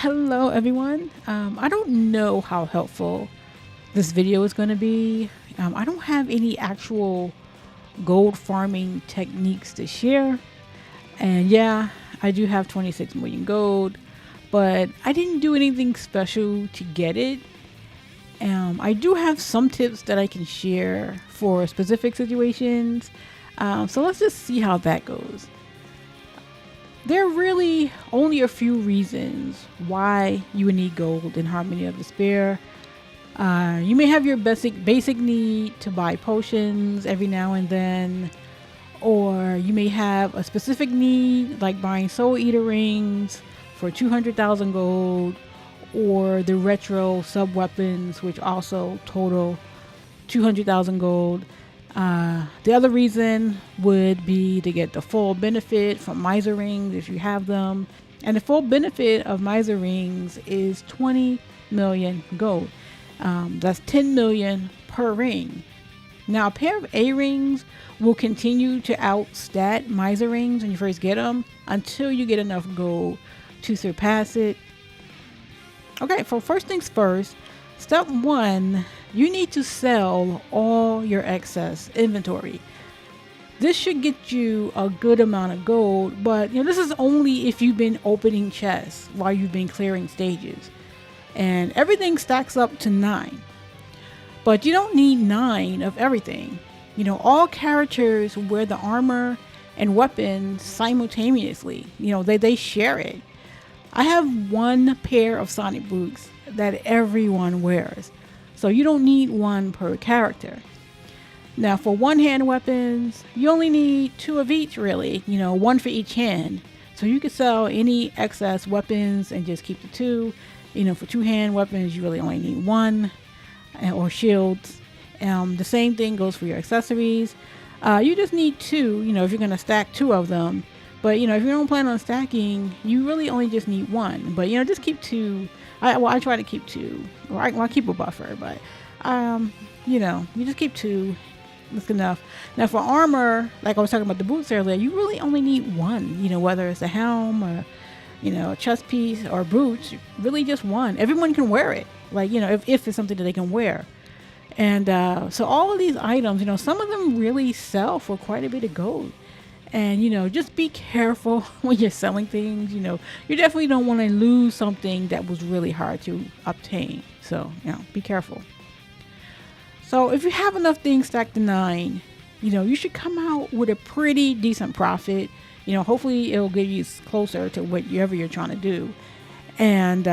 Hello, everyone. I don't know how helpful this video is going to be. I don't have any actual gold farming techniques to share. And yeah, I do have 26 million gold, but I didn't do anything special to get it. I do have some tips that I can share for specific situations. So let's just see how that goes. There are really only a few reasons why you would need gold in Harmony of Despair. You may have your basic need to buy potions every now and then, or you may have a specific need like buying Soul Eater rings for 200,000 gold, or the retro sub weapons, which also total 200,000 gold. The other reason would be to get the full benefit from miser rings if you have them. And the full benefit of miser rings is 20 million gold. That's 10 million per ring. Now, a pair of A rings will continue to outstat miser rings when you first get them until you get enough gold to surpass it. Okay, so first things first, step one, you need to sell all your excess inventory. This should get you a good amount of gold, but this is only if you've been opening chests while you've been clearing stages. And everything stacks up to 9. But you don't need 9 of everything. All characters wear the armor and weapons simultaneously. They share it. I have one pair of Sonic boots that everyone wears. So you don't need one per character. Now for one-hand weapons, you only need 2 of each really, one for each hand. So you could sell any excess weapons and just keep the 2. For two-hand weapons, you really only need 1, or shields. The same thing goes for your accessories. You just need 2, if you're going to stack 2 of them. But, if you don't plan on stacking, you really only just need 1. But, just keep 2. I try to keep 2. Or I keep a buffer. But, you just keep 2. That's enough. Now, for armor, like I was talking about the boots earlier, you really only need 1. Whether it's a helm or, a chest piece or boots, really just 1. Everyone can wear it. Like, if it's something that they can wear. And so all of these items, some of them really sell for quite a bit of gold. And, just be careful when you're selling things. You definitely don't want to lose something that was really hard to obtain. So, be careful. So if you have enough things stacked to 9, you should come out with a pretty decent profit. Hopefully it'll get you closer to whatever you're trying to do. And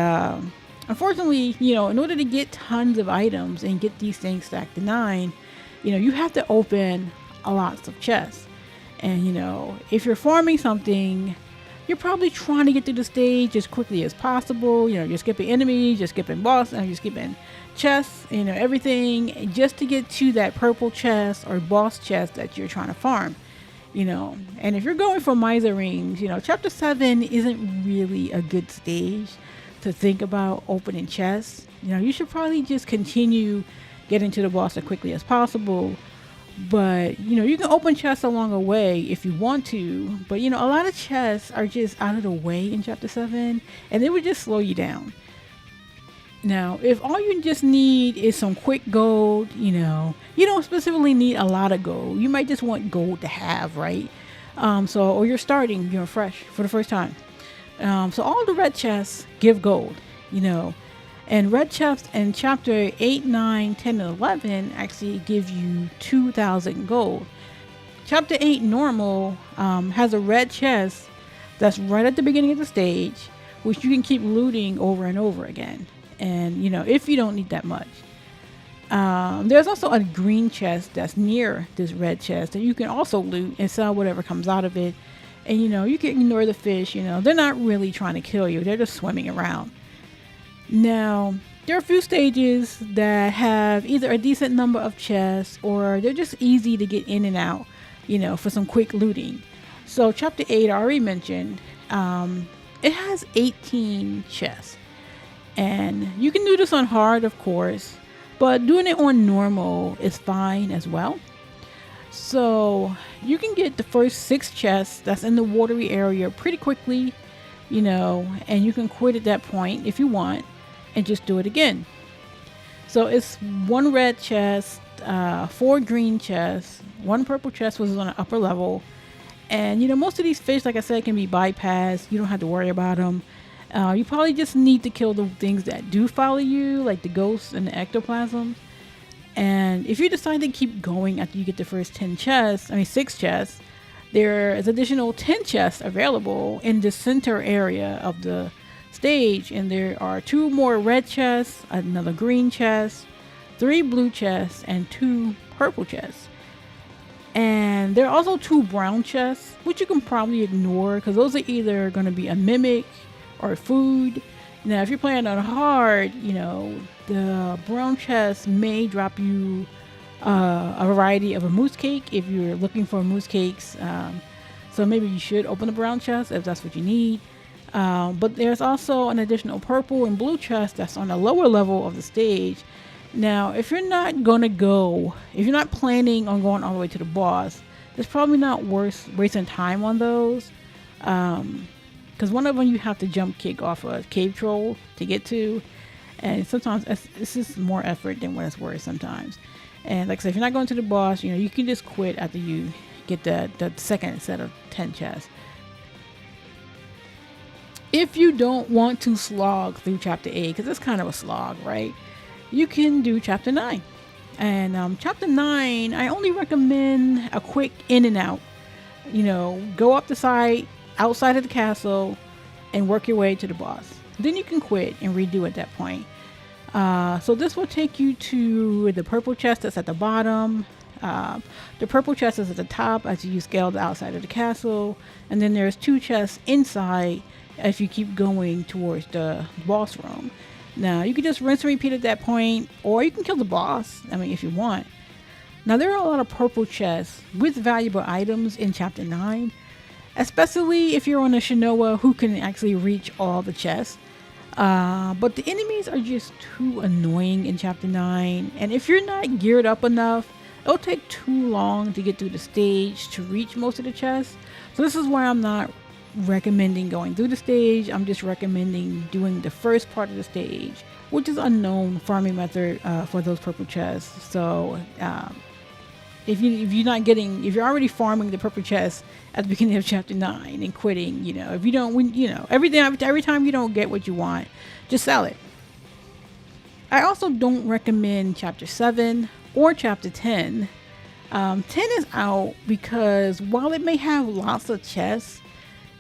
unfortunately, in order to get tons of items and get these things stacked to 9, you have to open a lot of chests. And, if you're farming something, you're probably trying to get to the stage as quickly as possible. You're skipping enemies, you're skipping boss, and you're skipping chests, everything just to get to that purple chest or boss chest that you're trying to farm. And if you're going for miser rings, chapter 7 isn't really a good stage to think about opening chests. You should probably just continue getting to the boss as quickly as possible. But, you can open chests along the way if you want to. But, a lot of chests are just out of the way in Chapter 7. And they would just slow you down. Now, if all you just need is some quick gold, you don't specifically need a lot of gold. You might just want gold to have, right? Or you're starting, fresh for the first time. So all the red chests give gold, And red chests in chapter 8, 9, 10, and 11 actually give you 2,000 gold. Chapter 8 normal has a red chest that's right at the beginning of the stage, which you can keep looting over and over again. And, if you don't need that much. There's also a green chest that's near this red chest that you can also loot and sell whatever comes out of it. And, you can ignore the fish, they're not really trying to kill you. They're just swimming around. Now, there are a few stages that have either a decent number of chests or they're just easy to get in and out, for some quick looting. So chapter 8, I already mentioned, it has 18 chests. And you can do this on hard, of course, but doing it on normal is fine as well. So you can get the first 6 chests that's in the watery area pretty quickly. and you can quit at that point if you want and just do it again. So it's one red chest, four green chests, one purple chest, which is on the upper level. And most of these fish, like I said, can be bypassed. You don't have to worry about them. You probably just need to kill the things that do follow you, like the ghosts and the ectoplasm. And if you decide to keep going after you get the first 6 chests, there is additional 10 chests available in the center area of the stage. And there are 2 more red chests, another green chest, 3 blue chests, and 2 purple chests. And there are also 2 brown chests, which you can probably ignore because those are either going to be a mimic or food. Now, if you're playing on hard, the brown chest may drop you a variety of a moose cake if you're looking for moose cakes. So maybe you should open the brown chest if that's what you need. But there's also an additional purple and blue chest that's on the lower level of the stage. Now, if you're not planning on going all the way to the boss, it's probably not worth wasting time on those. Because one of them you have to jump kick off a cave troll to get to. And sometimes it's just more effort than what it's worth sometimes. And like I said, if you're not going to the boss, you can just quit after you get the second set of 10 chests. If you don't want to slog through chapter 8, because it's kind of a slog, right? You can do chapter 9. And chapter 9, I only recommend a quick in and out. Go up the side, outside of the castle, and work your way to the boss. Then you can quit and redo at that point. So this will take you to the purple chest that's at the bottom. The purple chest is at the top as you scale the outside of the castle. And then there's 2 chests inside if you keep going towards the boss room. Now, you can just rinse and repeat at that point, or you can kill the boss, if you want. Now, there are a lot of purple chests with valuable items in chapter 9, especially if you're on a Shinoa who can actually reach all the chests. But the enemies are just too annoying in chapter 9, and if you're not geared up enough, it'll take too long to get through the stage to reach most of the chests. So this is why I'm not recommending going through the stage. I'm just recommending doing the first part of the stage, which is unknown farming method for those purple chests. So if you're already farming the purple chest at the beginning of chapter 9 and quitting, if you don't every time you don't get what you want, just sell it. I also don't recommend chapter 7 or chapter 10. 10 is out because while it may have lots of chests,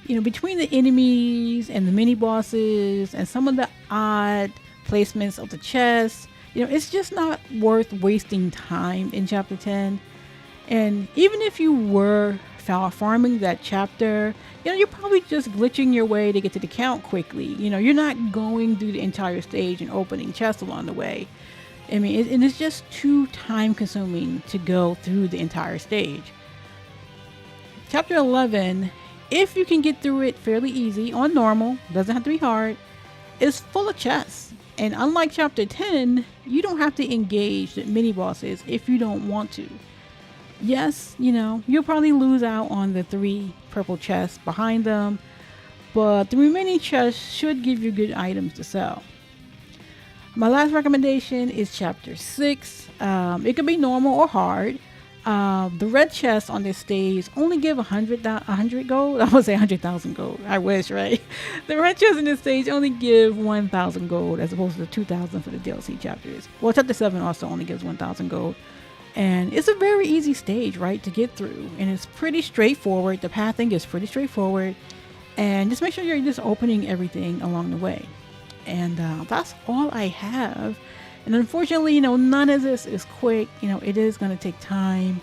between the enemies and the mini bosses and some of the odd placements of the chests, it's just not worth wasting time in chapter 10. And even if you were farming that chapter, you're probably just glitching your way to get to the count quickly. You're not going through the entire stage and opening chests along the way. And it's just too time consuming to go through the entire stage. Chapter 11, if you can get through it fairly easy on normal, doesn't have to be hard, is full of chests. And unlike chapter 10, you don't have to engage the mini bosses if you don't want to. Yes, you'll probably lose out on the 3 purple chests behind them, but the remaining chests should give you good items to sell. My last recommendation is chapter 6. It could be normal or hard. The red chests on this stage only give 100 gold. I would say 100,000 gold. I wish, right? The red chests in this stage only give 1,000 gold as opposed to 2,000 for the DLC chapters. Well, chapter 7 also only gives 1,000 gold. And it's a very easy stage, right, to get through. And it's pretty straightforward. The pathing is pretty straightforward. And just make sure you're just opening everything along the way. And that's all I have. And unfortunately, none of this is quick. It is going to take time.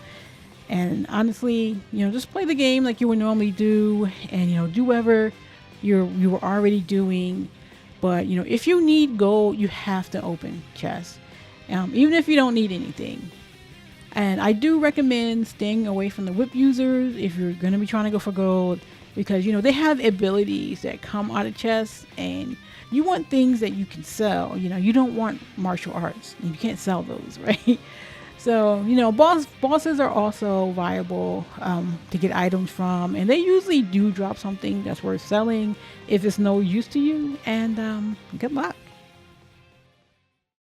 And honestly, just play the game like you would normally do. And, do whatever you were already doing. But, if you need gold, you have to open chests. Even if you don't need anything. And I do recommend staying away from the whip users if you're going to be trying to go for gold. Because, they have abilities that come out of chests. And you want things that you can sell. You don't want martial arts. You can't sell those, right? So, bosses are also viable to get items from, and they usually do drop something that's worth selling if it's no use to you. And good luck.